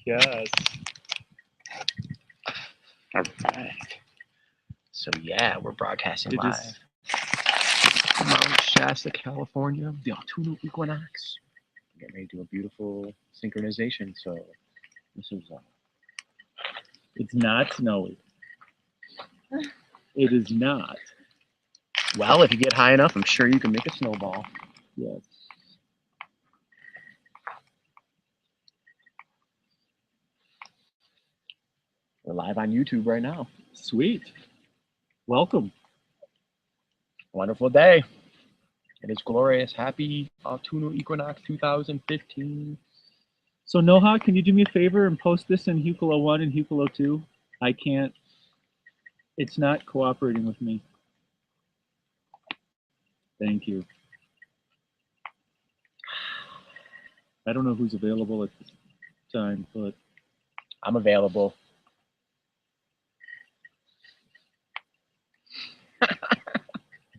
Yes. All right. So yeah, we're broadcasting It live is- from Mount Shasta, California, the Autumnal Equinox. We're getting ready to do a beautiful synchronization. So this is It's not snowy. It is not. well, if you get high enough, I'm sure you can make a snowball. Yes. We're live on YouTube right now. Sweet. Welcome. Wonderful day. It is glorious. Happy Autumnal Equinox 2015. So Noha, can you do me a favor and post this in Hucolo 1 and Hucolo 2? I can't. It's not cooperating with me. Thank you. I don't know who's available at this time, but I'm available.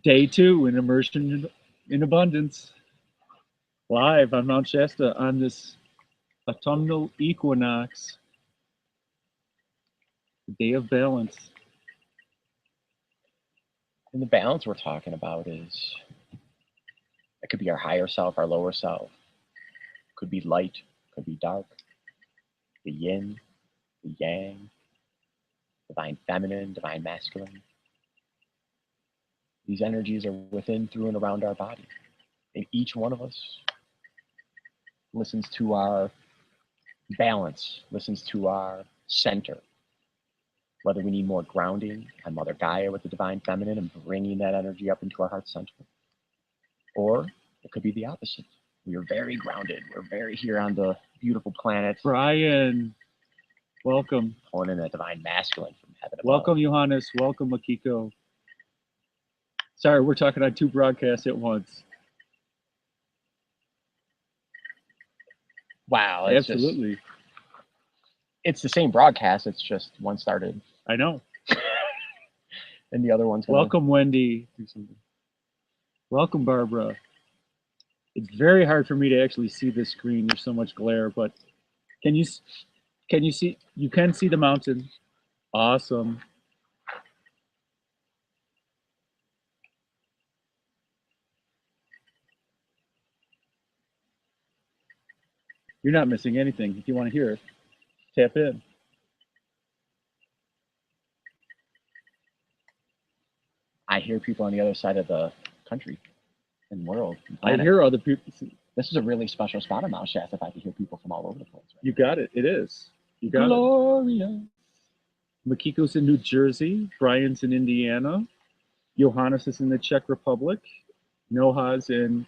Day 2 in Immersion in Abundance. Live on Mount Shasta on this Autumnal Equinox. The day of balance. And the balance we're talking about is, it could be our higher self, our lower self. Could be light, could be dark. The yin, the yang, divine feminine, divine masculine. These energies are within, through, and around our body. And each one of us listens to our balance, listens to our center. Whether we need more grounding on Mother Gaia with the divine feminine and bringing that energy up into our heart center. Or it could be the opposite. We are very grounded. We're very here on the beautiful planet. Brian, welcome. Pulling in that divine masculine from heaven above. Welcome, Johannes. Welcome, Makiko. Sorry, we're talking on 2 broadcasts at once. Wow, it's Absolutely. just, it's the same broadcast. It's just one started I know. and the other one's gonna Welcome, Wendy. do something. Welcome, Barbara. It's very hard for me to actually see this screen. There's so much glare, but can you see? You can see the mountain. Awesome. You're not missing anything. If you want to hear it, tap in. I hear people on the other side of the country and world. and I planet. hear other people. This is a really special spot on Mount Shasta if I can hear people from all over the place. Right? You got it. It is. You got it. Glorious. Makiko's in New Jersey. Brian's in Indiana. Johannes is in the Czech Republic. Noha's in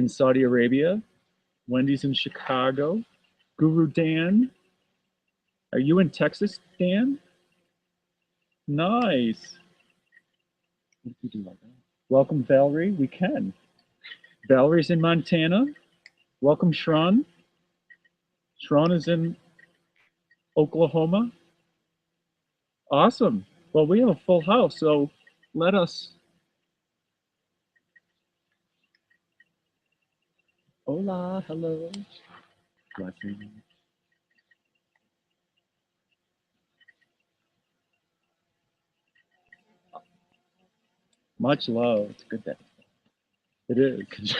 Saudi Arabia. Wendy's in Chicago. Guru Dan. Are you in Texas, Dan? Nice. What if we do like that? Welcome, Valerie. We can. Valerie's in Montana. Welcome, Shron. Shron is in Oklahoma. Awesome. Well, we have a full house, so let us. Hola, hello. Blessings. Much love. It's good that It is.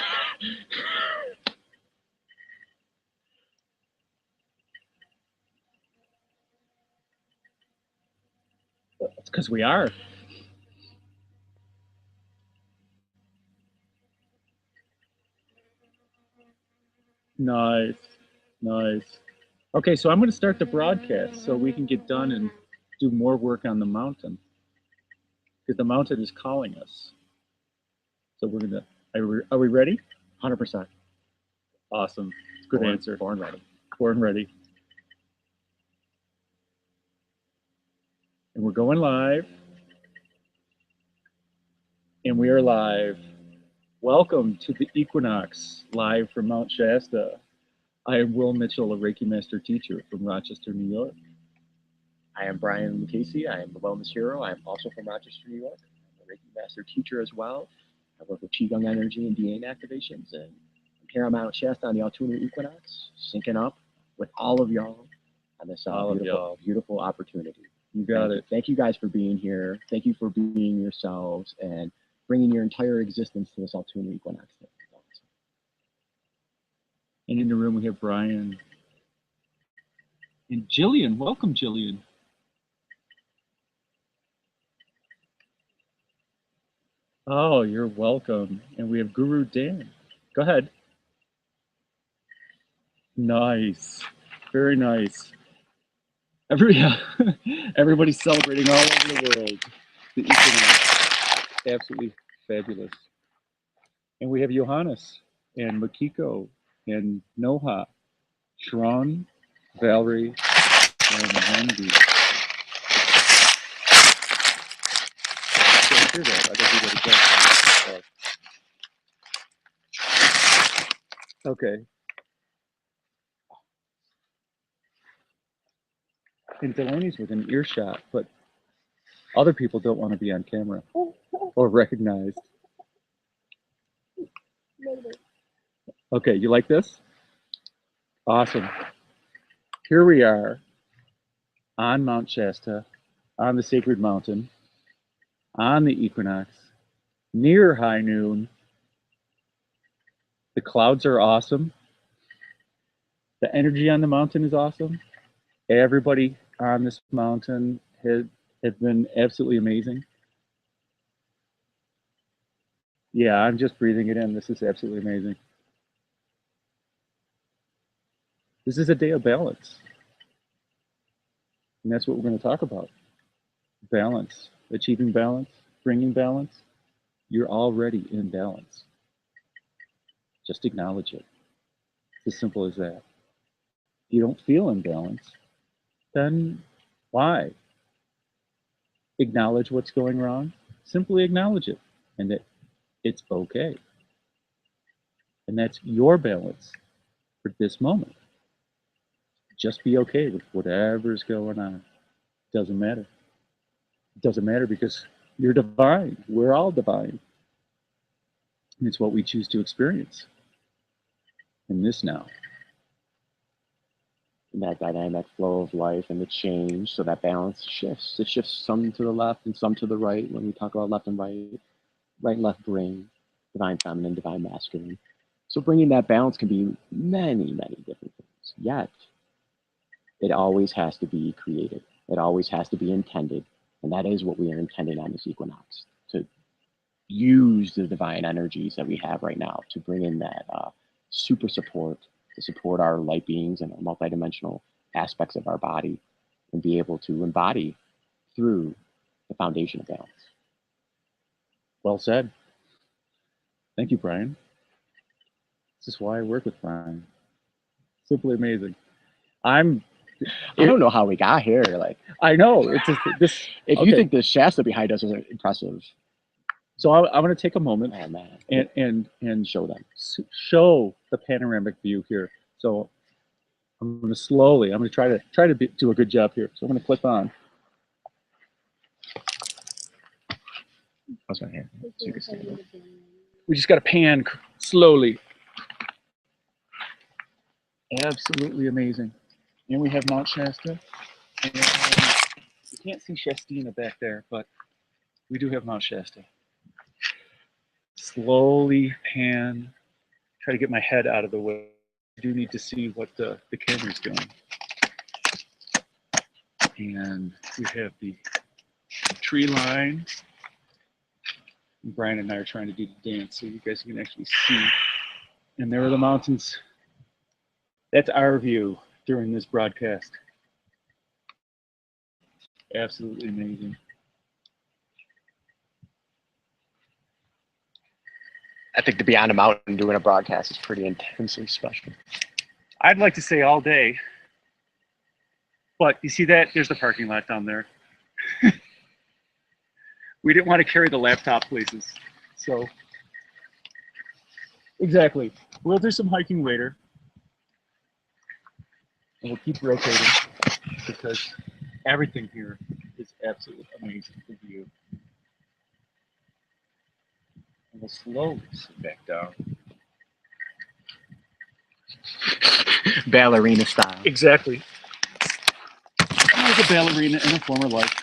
It's because we are. Nice. Nice. Okay, so I'm going to start the broadcast so we can get done and do more work on the mountain. Because the mountain is calling us. So we're going to. Are we ready? 100%. Awesome. Good Born- answer. Born ready. Born ready. And we're going live. And we are live. Welcome to the Equinox, live from Mount Shasta. I am Will Mitchell, a Reiki Master Teacher from Rochester, New York. I am Brian Casey. I am the Wellness Hero. I am also from Rochester, New York. I'm a Reiki Master Teacher as well. I work with Qigong energy and DNA activations. And I'm here on Mount Shasta on the Autumnal Equinox, syncing up with all of y'all on this All of y'all. beautiful opportunity. You got it. Thank you guys for being here. Thank you for being yourselves and bringing your entire existence to this Autumnal Equinox. And in the room we have Brian and Jillian. Welcome, Jillian. Oh, you're welcome. And we have Guru Dan. Go ahead. Nice. Very nice. Everybody's celebrating all over the world. The equinox. Absolutely fabulous. And we have Johannes and Makiko and Noha, Sharon, Valerie, and Wendy. I hear that. I guess we gotta go. Okay. And Delaney's within earshot, but other people don't want to be on camera or recognized. Okay, you like this? Awesome. Here we are on Mount Shasta, on the sacred mountain, on the equinox, near high noon. The clouds are awesome. The energy on the mountain is awesome. Everybody on this mountain have been absolutely amazing. Yeah, I'm just breathing it in. This is absolutely amazing. This is a day of balance. And that's what we're going to talk about. Balance, achieving balance, bringing balance. You're already in balance. Just acknowledge it. It's as simple as that. If you don't feel in balance, then why? Acknowledge what's going wrong. Simply acknowledge it and that it's okay. And that's your balance for this moment. Just be okay with whatever's going on. Doesn't matter. It doesn't matter because you're divine. We're all divine. And it's what we choose to experience in this now. And that dynamic flow of life and the change, so that balance shifts. It shifts some to the left and some to the right when we talk about left and right, right and left brain, divine feminine, divine masculine. So bringing that balance can be many, many different things. Yet, it always has to be created. It always has to be intended. And that is what we are intending on this equinox, to use the divine energies that we have right now to bring in that super support, to support our light beings and our multidimensional aspects of our body and be able to embody through the foundation of balance. Well said. Thank you, Brian. This is why I work with Brian. Simply amazing. I don't know how we got here. Like, I know it's just this. If okay. You think the Shasta behind us is impressive, so I'm going to take a moment and show them, show the panoramic view here. So I'm going to try to do a good job here. So I'm going to click on. How's my hand? So you can see it. We just got to pan slowly. Absolutely amazing. And we have Mount Shasta. And you can't see Shastina back there, but we do have Mount Shasta. Slowly pan. Try to get my head out of the way. I do need to see what the camera's doing. And we have the tree line. And Brian and I are trying to do the dance so you guys can actually see. And there are the mountains. That's our view during this broadcast. Absolutely amazing. I think to be on a mountain doing a broadcast is pretty intensely special. I'd like to say all day, but you see that? There's the parking lot down there. We didn't want to carry the laptop places. So, exactly. We'll do some hiking later. And we'll keep rotating because everything here is absolutely amazing for you. And we'll slowly sit back down. Ballerina style. Exactly. was a ballerina in a former life.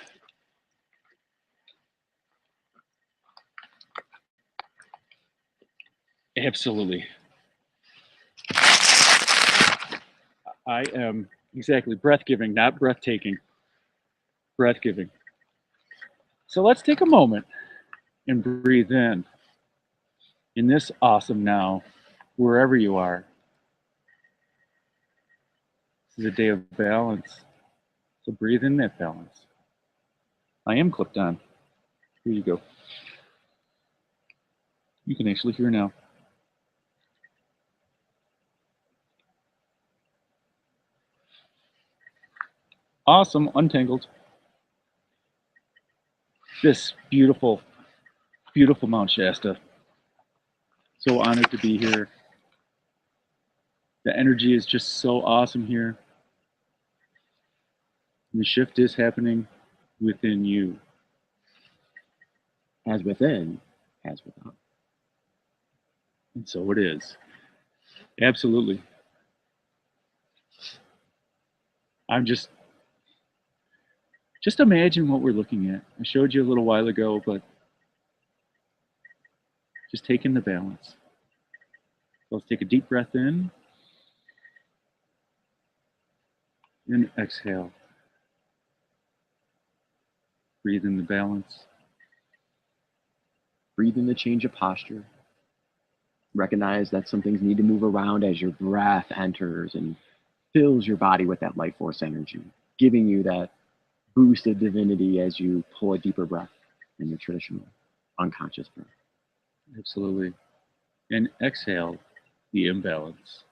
Absolutely. I am exactly breath-giving, not breathtaking. Breath-giving. So let's take a moment and breathe in this awesome now, wherever you are. This is a day of balance. So breathe in that balance. I am clipped on. Here you go. You can actually hear now. Awesome, untangled. This beautiful, beautiful Mount Shasta. So honored to be here. The energy is just so awesome here. And the shift is happening within you. As within, as without. And so it is. Absolutely. I'm just imagine what we're looking at. I showed you a little while ago, but just taking the balance. So let's take a deep breath in and exhale. Breathe in the balance. Breathe in the change of posture. Recognize that some things need to move around as your breath enters and fills your body with that life force energy, giving you that boost of divinity as you pull a deeper breath in the traditional unconscious breath. Absolutely. And exhale the imbalance.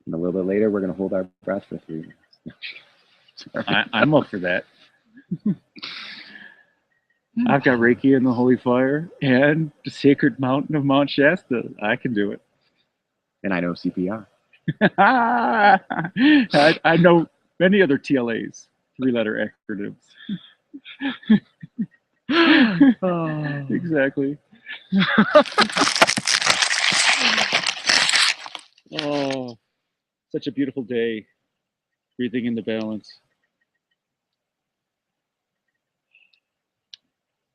And a little bit later, we're going to hold our breath for 3 minutes. I'm up for that. I've got Reiki in the Holy Fire and the sacred mountain of Mount Shasta. I can do it. And I know CPR. I know many other TLAs, 3-letter acronyms. Oh. Exactly. Oh, such a beautiful day. Breathing in the balance.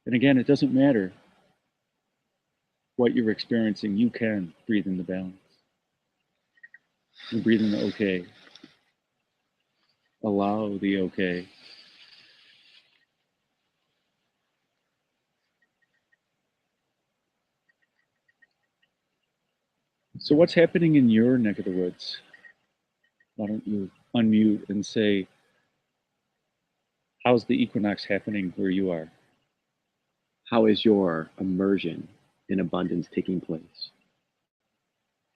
And again, it doesn't matter what you're experiencing. You can breathe in the balance. And breathe in the okay. Allow the okay. So what's happening in your neck of the woods? Why don't you unmute and say, how's the equinox happening where you are? How is your immersion in abundance taking place?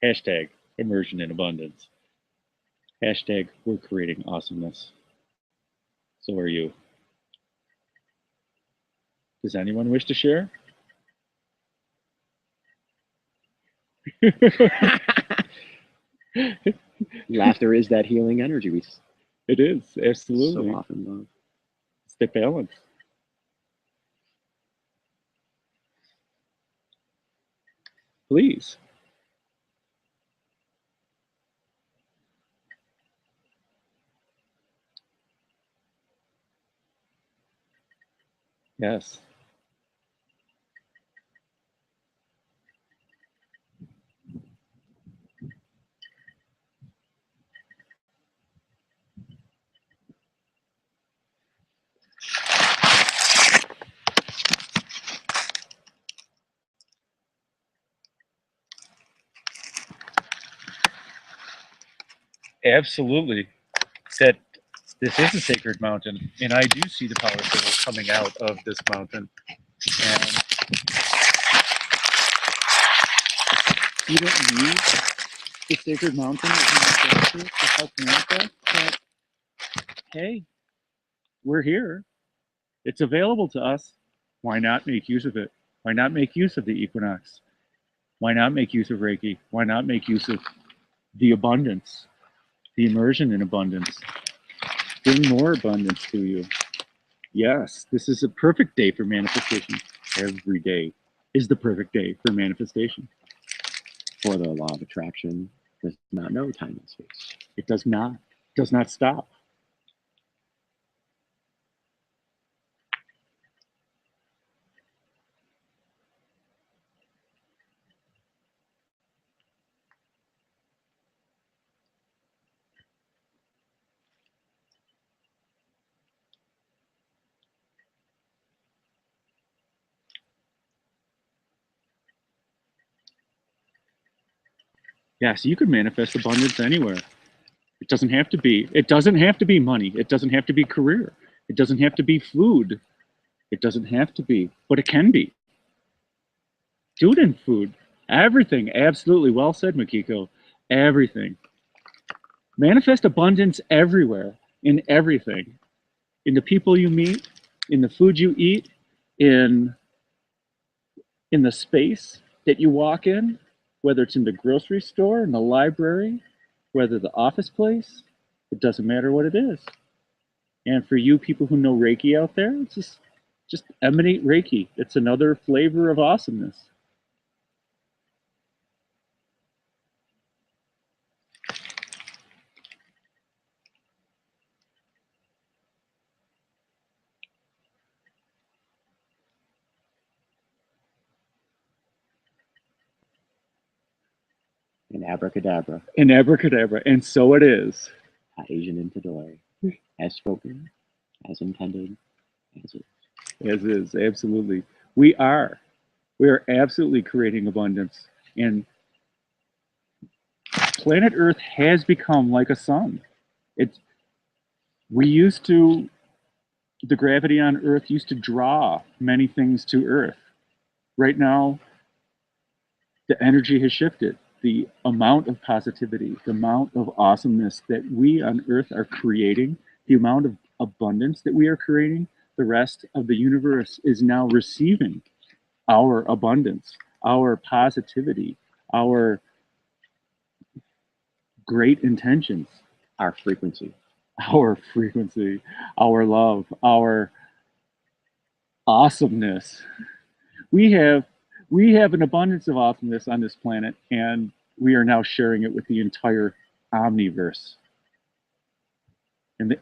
Hashtag immersion in abundance. Hashtag we're creating awesomeness. So are you. Does anyone wish to share? Laughter is that healing energy. It is, absolutely. So often love. It's the balance. Please. Yes. Absolutely. That this is a sacred mountain, and I do see the power signals coming out of this mountain. And you don't need the sacred mountain as an adventure to help manifest, but hey, we're here. It's available to us. Why not make use of it? Why not make use of the equinox? Why not make use of Reiki? Why not make use of the abundance, the immersion in abundance? Bring more abundance to you. Yes, this is a perfect day for manifestation. Every day is the perfect day for manifestation. For the law of attraction does not know time and space. It does not stop. Yes, you could manifest abundance anywhere. It doesn't have to be. It doesn't have to be money. It doesn't have to be career. It doesn't have to be food. It doesn't have to be, but it can be. Food and food. Everything. Absolutely. Well said, Makiko. Everything. Manifest abundance everywhere, in everything. In the people you meet, in the food you eat, in the space that you walk in, whether it's in the grocery store, in the library, whether the office place, it doesn't matter what it is. And for you people who know Reiki out there, it's just emanate Reiki. It's another flavor of awesomeness. And abracadabra, And abracadabra, and so it is. Asian Intadori, as spoken, as intended, as is. As is, absolutely. We are. We are absolutely creating abundance. And planet Earth has become like a sun. It's we used to the gravity on Earth used to draw many things to Earth. Right now, the energy has shifted. The amount of positivity, the amount of awesomeness that we on Earth are creating, the amount of abundance that we are creating, the rest of the universe is now receiving our abundance, our positivity, our great intentions, Our frequency. our frequency, our love, our awesomeness. We have an abundance of awesomeness on this planet, and we are now sharing it with the entire omniverse. And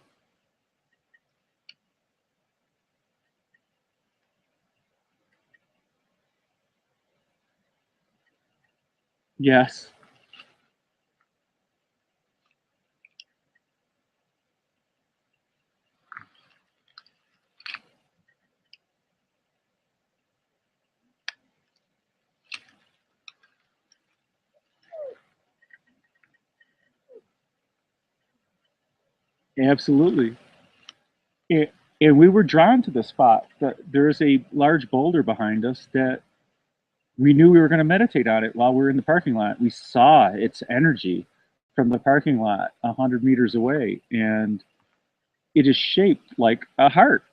yes, absolutely. And, and we were drawn to the spot. That there is a large boulder behind us that we knew we were going to meditate on it while we were in the parking lot. We saw its energy from the parking lot 100 meters away, and it is shaped like a heart.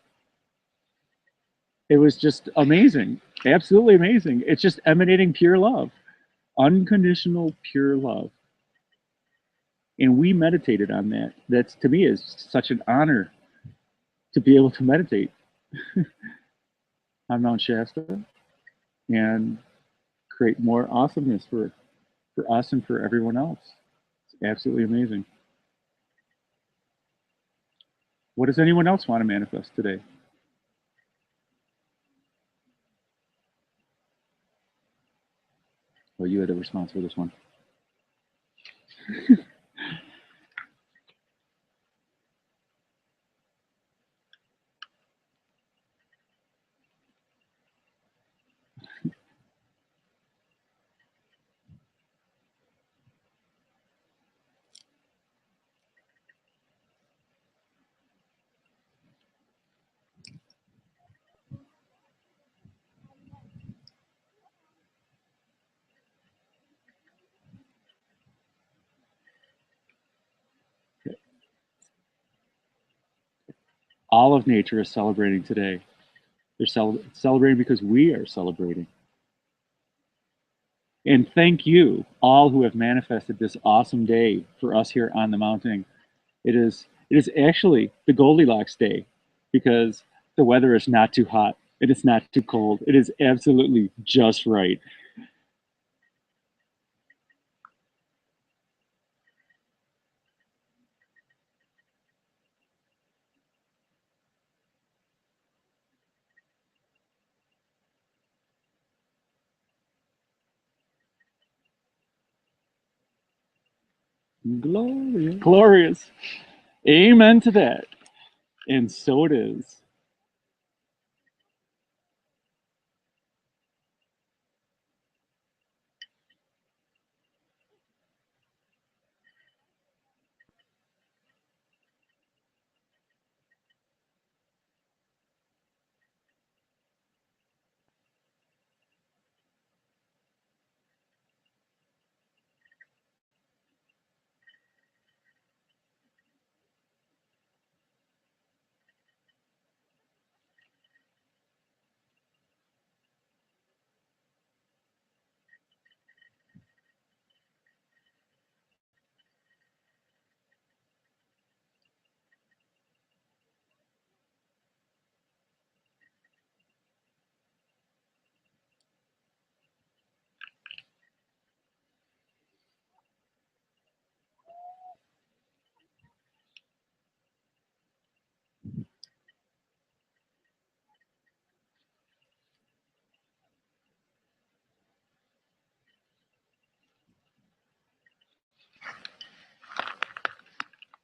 It was just amazing, absolutely amazing. It's just emanating pure love, unconditional pure love. And we meditated on that. That's to me is such an honor to be able to meditate on Mount Shasta and create more awesomeness for us and for everyone else. It's absolutely amazing. What does anyone else want to manifest today? Well, you had a response for this one. All of nature is celebrating today. They're celebrating because we are celebrating. And thank you, all who have manifested this awesome day for us here on the mountain. It is actually the Goldilocks day because the weather is not too hot and it's not too cold. It is absolutely just right. Glorious. Glorious. Amen to that. And so it is.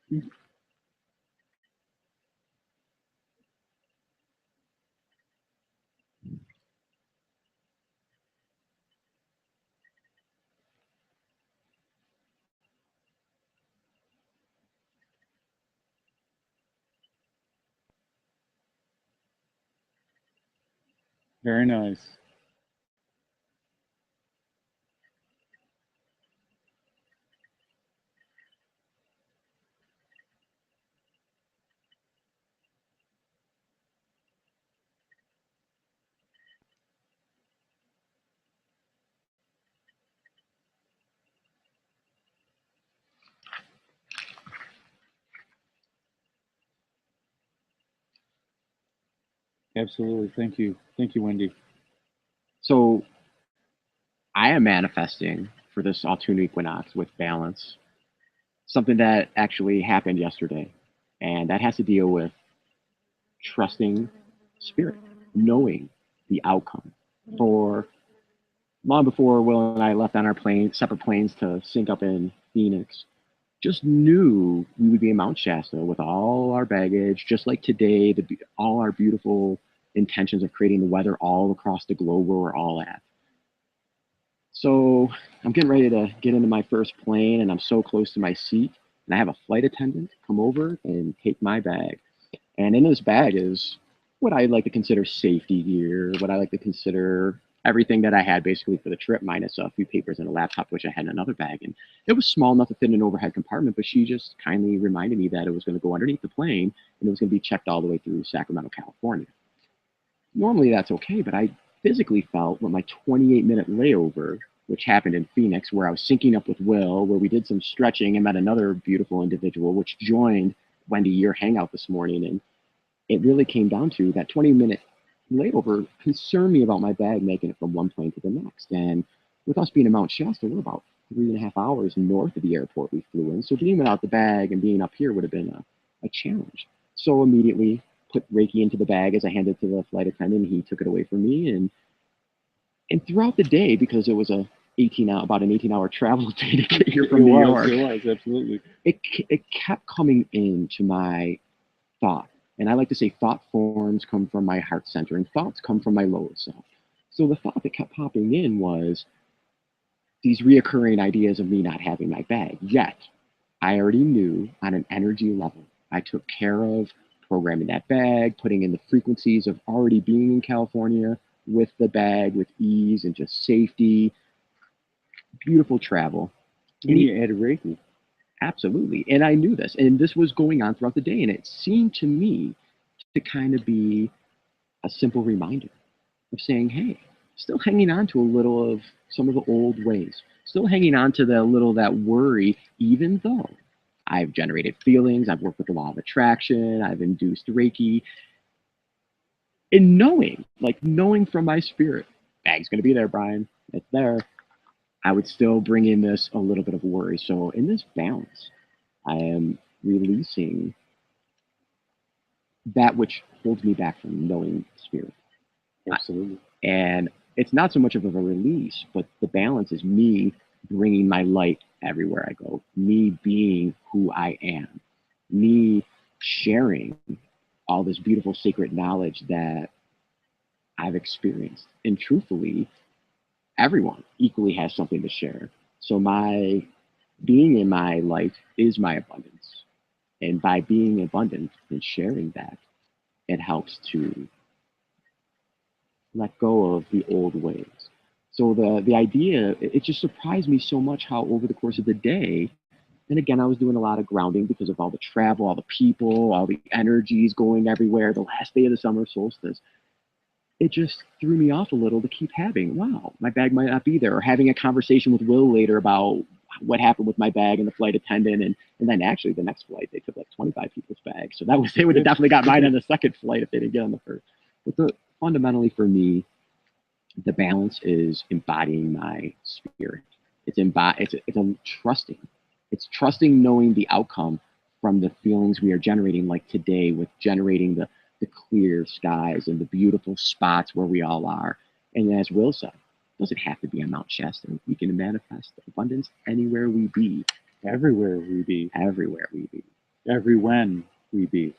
Very nice. Absolutely. Thank you. Thank you, Wendy. So I am manifesting for this autumnal equinox with balance, something that actually happened yesterday. And that has to deal with trusting spirit, knowing the outcome. For long before Will and I left on our plane, separate planes to sync up in Phoenix, just knew we would be in Mount Shasta with all our baggage, just like today, all our beautiful intentions of creating the weather all across the globe where we're all at. So I'm getting ready to get into my first plane, and I'm so close to my seat, and I have a flight attendant come over and take my bag. And in this bag is what I like to consider safety gear, what I like to consider everything that I had basically for the trip, minus a few papers and a laptop, which I had in another bag. And it was small enough to fit in an overhead compartment, but she just kindly reminded me that it was going to go underneath the plane and it was going to be checked all the way through Sacramento, California. Normally that's okay, but I physically felt with my 28-minute layover, which happened in Phoenix, where I was syncing up with Will, where we did some stretching and met another beautiful individual, which joined Wendy, your hangout this morning. And it really came down to that 20-minute layover concerned me about my bag making it from one plane to the next. And with us being in Mount Shasta, we're about 3.5 hours north of the airport we flew in. So being without the bag and being up here would have been a challenge. So immediately put Reiki into the bag as I handed it to the flight attendant. He took it away from me. And throughout the day, because it was about an 18-hour travel day to get here from New York. It was, absolutely. It kept coming into my thought. And I like to say thought forms come from my heart center and thoughts come from my lower self. So the thought that kept popping in was these reoccurring ideas of me not having my bag. Yet I already knew on an energy level, I took care of programming that bag, putting in the frequencies of already being in California with the bag, with ease and just safety, beautiful travel. And you added Reiki. Absolutely. And I knew this. And this was going on throughout the day. And it seemed to me to kind of be a simple reminder of saying, hey, still hanging on to a little of some of the old ways, still hanging on to the little that worry, even though I've generated feelings, I've worked with the law of attraction, I've induced Reiki. And knowing from my spirit, bag's going to be there, Brian, it's there. I would still bring in this a little bit of worry. So in this balance, I am releasing that which holds me back from knowing spirit. Absolutely. And it's not so much of a release, but the balance is me bringing my light everywhere I go, me being who I am, me sharing all this beautiful sacred knowledge that I've experienced. And truthfully, everyone equally has something to share. So my being in my life is my abundance. And by being abundant and sharing that, it helps to let go of the old ways. So the idea, it just surprised me so much how over the course of the day, and again, I was doing a lot of grounding because of all the travel, all the people, all the energies going everywhere, the last day of the summer solstice. It just threw me off a little to keep having, wow, my bag might not be there, or having a conversation with Will later about what happened with my bag and the flight attendant. And then actually the next flight, they took like 25 people's bags. So they would have definitely got mine on the second flight if they didn't get on the first. But fundamentally for me, the balance is embodying my spirit. It's a trusting. It's trusting knowing the outcome from the feelings we are generating, like today with generating the clear skies and the beautiful spots where we all are. And as Will said, it doesn't have to be on Mount Shasta. We can manifest abundance anywhere we be. Everywhere we be. Everywhere we be. Every when we be.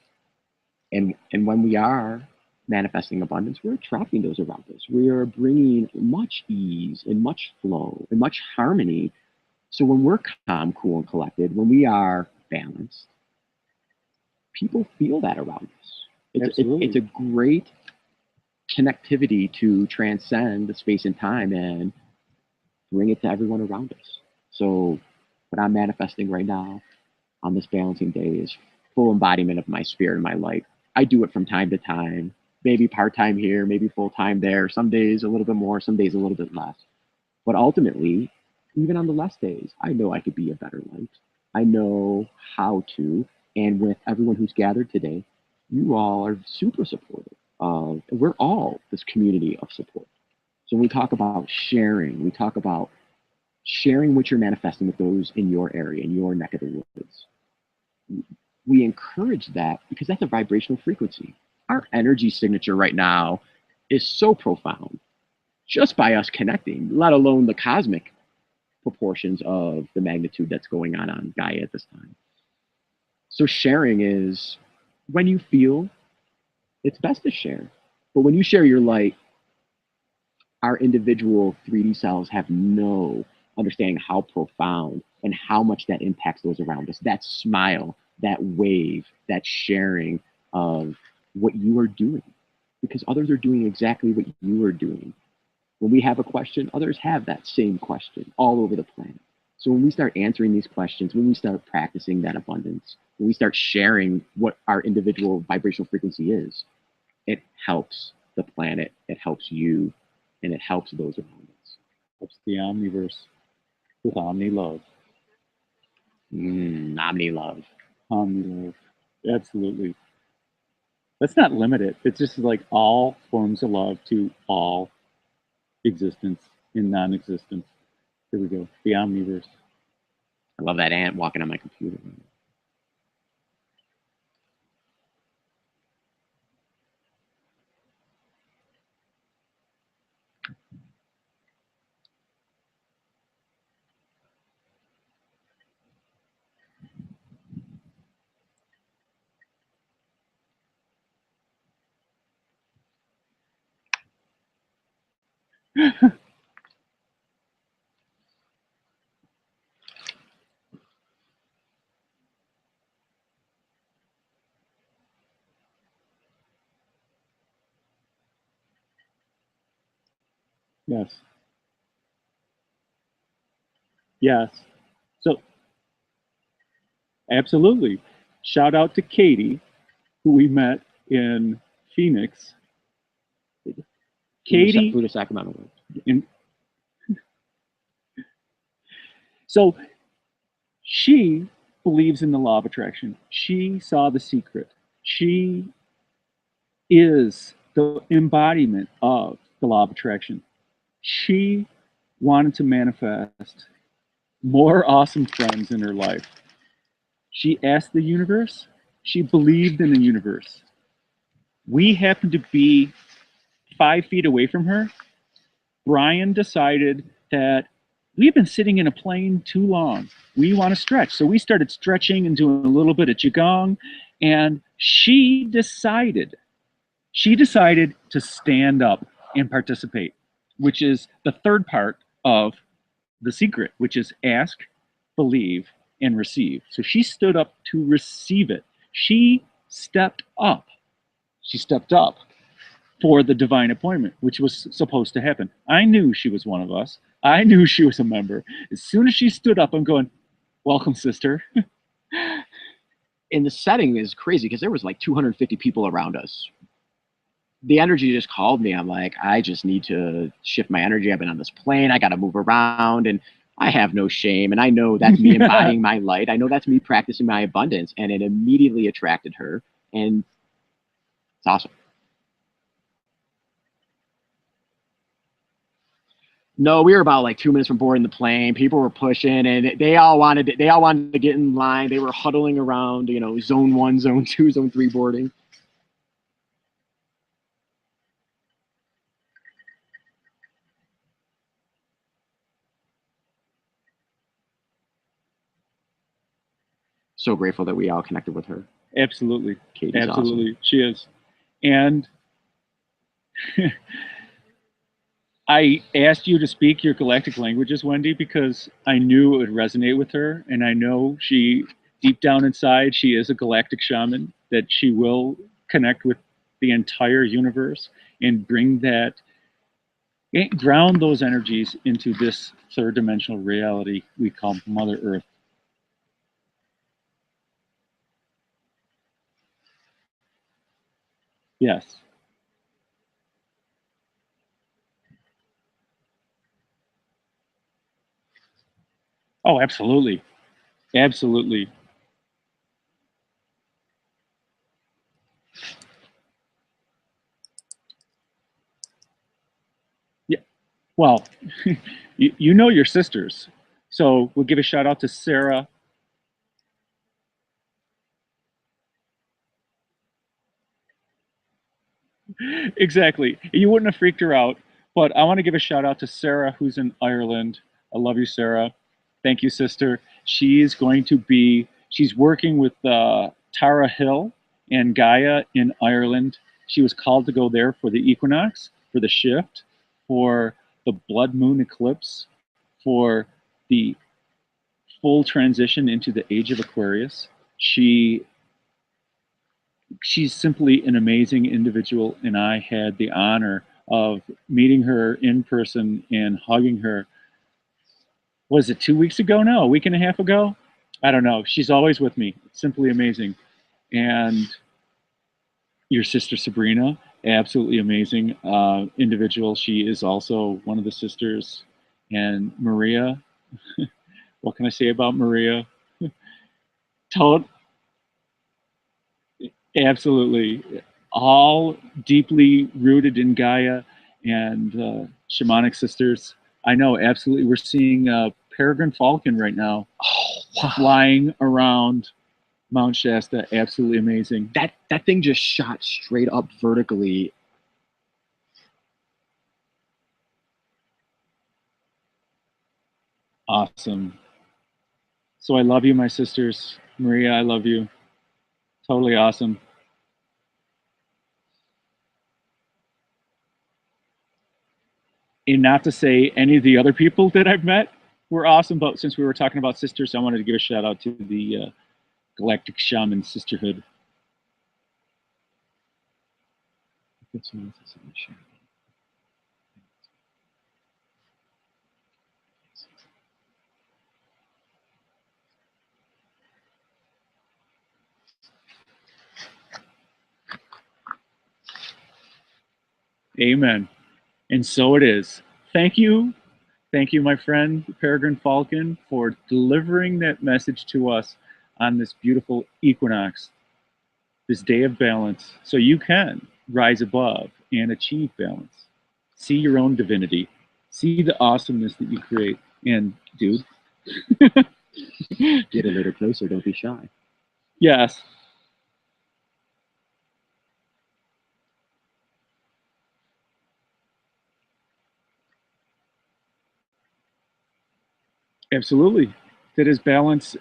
And when we are manifesting abundance, we're attracting those around us. We are bringing much ease and much flow and much harmony. So when we're calm, cool, and collected, when we are balanced, people feel that around us. It's a great connectivity to transcend the space and time and bring it to everyone around us. So what I'm manifesting right now on this balancing day is full embodiment of my spirit and my light. I do it from time to time, maybe part-time here, maybe full-time there, some days a little bit more, some days a little bit less. But ultimately, even on the less days, I know I could be a better light. I know how to, and with everyone who's gathered today, you all are super supportive of, we're all this community of support. So when we talk about sharing, we talk about sharing what you're manifesting with those in your area, in your neck of the woods. We encourage that because that's a vibrational frequency. Our energy signature right now is so profound just by us connecting, let alone the cosmic proportions of the magnitude that's going on Gaia at this time. So sharing is when you feel it's best to share. But when you share your light, our individual 3D cells have no understanding how profound and how much that impacts those around us. That smile, that wave, that sharing of what you are doing, because others are doing exactly what you are doing. When we have a question, others have that same question all over the planet. So when we start answering these questions, when we start practicing that abundance, when we start sharing what our individual vibrational frequency is, it helps the planet, it helps you, and it helps those around us. Helps the omniverse with omni love. Omni love. Omni love. Absolutely. Let's not limit it. It's just like all forms of love to all existence in non-existence. Here we go. The omniverse. I love that ant walking on my computer. Yes. Yes. So, absolutely. Shout out to Katie, who we met in Phoenix. Katie. Buddha Sacramento. So she believes in the law of attraction. She saw the secret. She is the embodiment of the law of attraction. She wanted to manifest more awesome friends in her life. She asked the universe. She believed in the universe. We happened to be 5 feet away from her. Brian decided that we've been sitting in a plane too long. We want to stretch. So we started stretching and doing a little bit of Qigong. And she decided to stand up and participate, which is the third part of the secret, which is ask, believe, and receive. So she stood up to receive it. She stepped up. She stepped up for the divine appointment, which was supposed to happen. I knew she was one of us. I knew she was a member. As soon as she stood up, I'm going, welcome, sister. And the setting is crazy because there was like 250 people around us. The energy just called me. I'm like, I just need to shift my energy. I've been on this plane. I got to move around, and I have no shame. And I know that's me embodying my light. I know that's me practicing my abundance. And it immediately attracted her. And it's awesome. No, we were about like 2 minutes from boarding the plane. People were pushing, and they all wanted to get in line. They were huddling around, zone 1, zone 2, zone 3 boarding. so grateful that we all connected with her. Absolutely. Katie's Absolutely. awesome. She is. And I asked you to speak your galactic languages, Wendy, because I knew it would resonate with her. And I know she, deep down inside, she is a galactic shaman, that she will connect with the entire universe and bring that, ground those energies into this third dimensional reality we call Mother Earth. Yes. Oh, absolutely. Absolutely. Yeah. Well, you know your sisters. So we'll give a shout out to Sarah. Exactly. You wouldn't have freaked her out, but I want to give a shout out to Sarah, who's in Ireland. I love you, Sarah. Thank you, sister. She's working with Tara Hill and Gaia in Ireland. She was called to go there for the equinox, for the shift, for the blood moon eclipse, for the full transition into the age of Aquarius. She's simply an amazing individual, and I had the honor of meeting her in person and hugging her. Was it 2 weeks ago now? A week and a half ago? I don't know. She's always with me. It's simply amazing. And your sister Sabrina, absolutely amazing individual. She is also one of the sisters. And Maria, what can I say about Maria? Absolutely. All deeply rooted in Gaia and shamanic sisters. I know, absolutely. We're seeing peregrine falcon right now, flying around Mount Shasta. Absolutely amazing. That thing just shot straight up vertically. Awesome. So I love you, my sisters. Maria, I love you. Totally awesome. And not to say any of the other people that I've met were awesome, but since we were talking about sisters, I wanted to give a shout out to the Galactic Shaman Sisterhood. Amen. And so it is. Thank you. Thank you, my friend, Peregrine Falcon, for delivering that message to us on this beautiful equinox, this day of balance, so you can rise above and achieve balance. See your own divinity. See the awesomeness that you create. And, dude, get a little closer. Don't be shy. Yes. Absolutely. That is balance.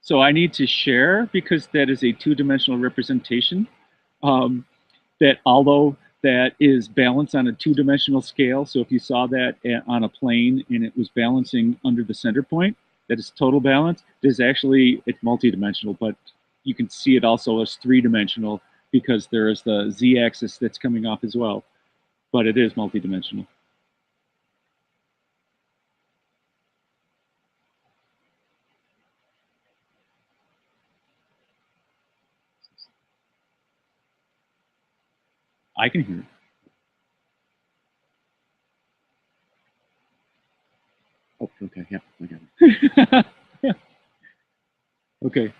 So I need to share because that is a two-dimensional representation. That although that is balance on a two-dimensional scale, so if you saw that on a plane and it was balancing under the center point, that is total balance. It's multi-dimensional, but you can see it also as three-dimensional because there is the z-axis that's coming off as well, but it is multi-dimensional. I can hear it. Oh, okay, yeah, I got it. Okay.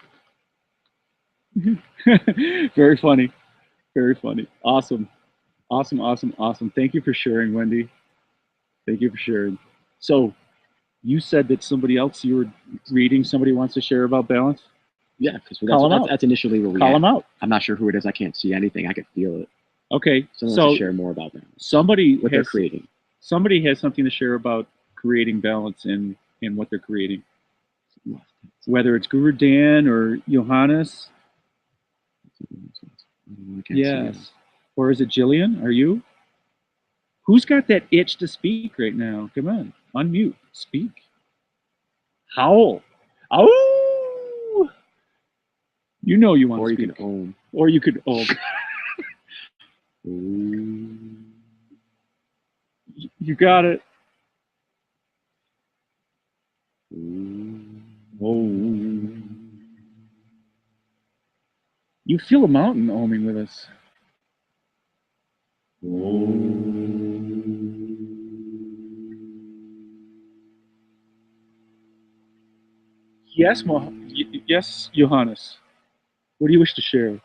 Very funny. Very funny. Awesome. Awesome, awesome, awesome. Thank you for sharing, Wendy. Thank you for sharing. So you said that somebody else you were reading, somebody wants to share about balance? Yeah, because that's initially where we call them out. I'm not sure who it is. I can't see anything. I can feel it. Okay. Someone wants to share more about that. What they're creating. Somebody has something to share about creating balance and what they're creating. whether it's Guru Dan or Johannes. Yes. Or is it Jillian? Are you? Who's got that itch to speak right now? Come on, unmute, speak. Howl. Oh! You know you want to speak. Or you can own. Or you could own. You got it. Whoa. You feel a mountain oming with us. Yes, yes, Johannes. What do you wish to share?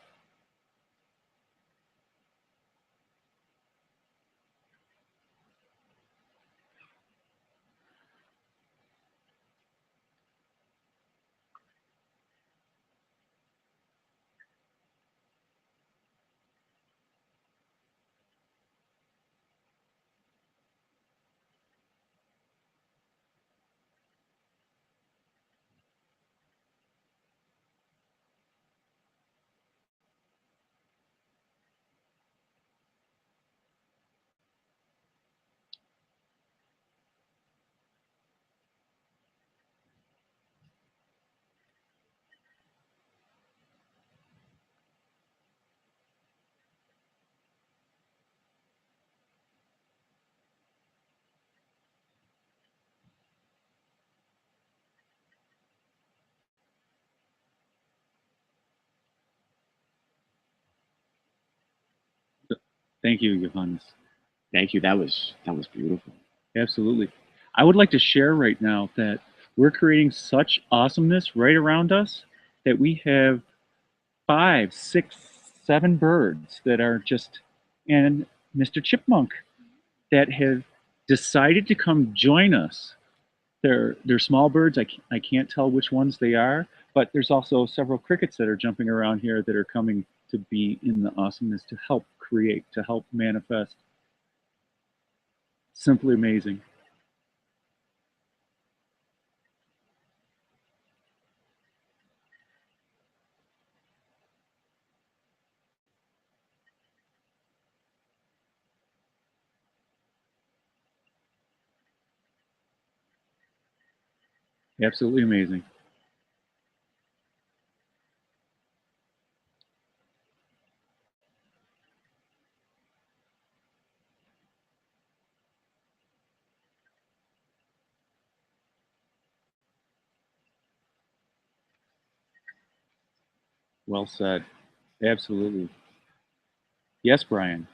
Thank you, Johannes. Thank you. That was beautiful. Absolutely. I would like to share right now that we're creating such awesomeness right around us that we have 5, 6, 7 birds that are just, and Mr. Chipmunk that have decided to come join us. They're small birds. I can't tell which ones they are, but there's also several crickets that are jumping around here that are coming to be in the awesomeness to help create, to help manifest. Simply amazing. Absolutely amazing. Well said. Absolutely. Yes, Brian.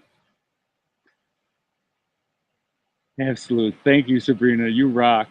Absolutely. Thank you, Sabrina. You rock.